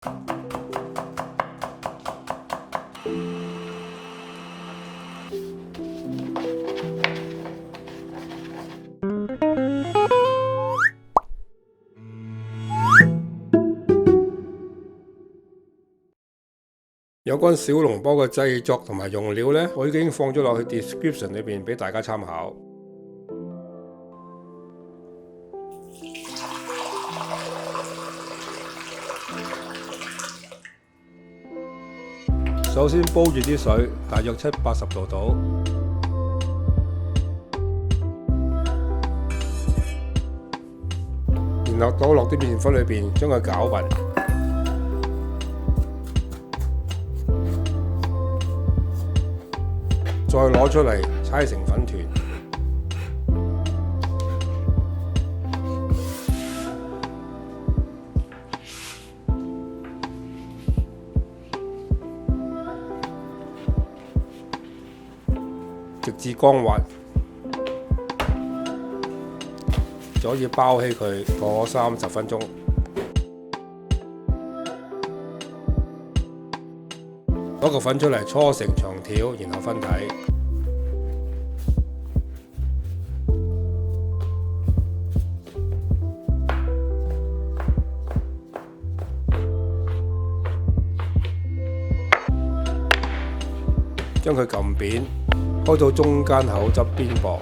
有關小籠包嘅製作同埋用料呢，我已經放咗落去 description 裏邊俾大家參考。首先煲住啲水，大約70-80度到。然後倒落啲麵粉裏邊，將佢攪勻。再攞出嚟搓成粉團，直至光滑，就可以包起佢過30分鐘。攞個粉出嚟搓成長條，然後分體。將佢撳扁，開到中間口側邊薄。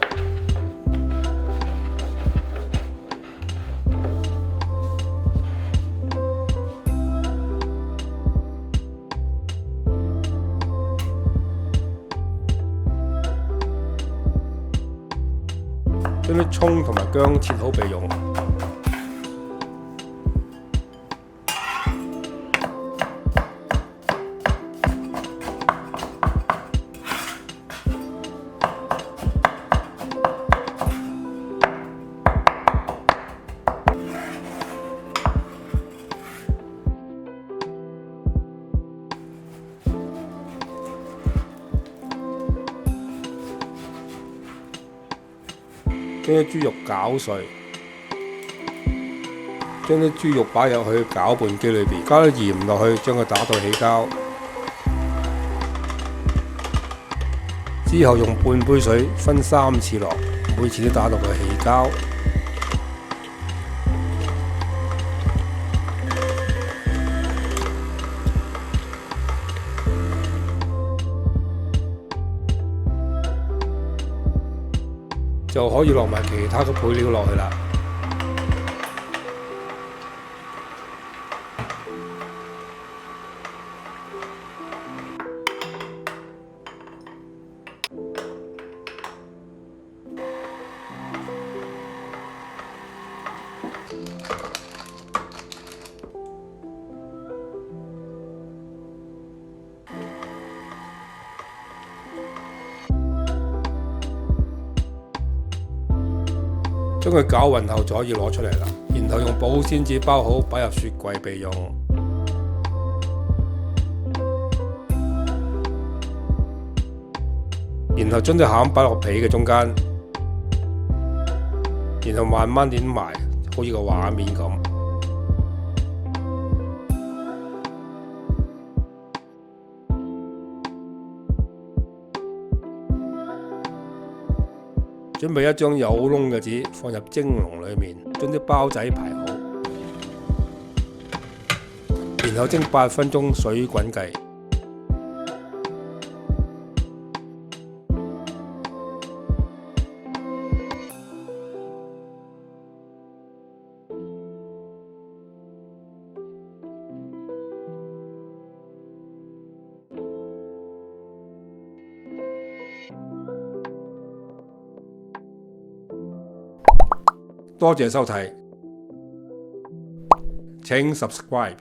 將啲葱同埋薑切好備用。將啲豬肉攪碎，將啲豬肉擺入去攪拌機裏邊，加啲鹽落去，將佢打到起膠。之後用半杯水分3次落，每次都打到佢起膠。就可以落埋其他嘅配料落去啦。將佢攪勻後就可以攞出嚟啦，然後用保鮮紙包好，擺入雪櫃備用。然後將隻餡擺落皮嘅中間，然後慢慢攣埋，好似個畫面咁。準備一張有窿嘅紙放入蒸籠裏面，將啲包仔排好，然後蒸8分鐘水滾計。多謝收睇，請 subscribe。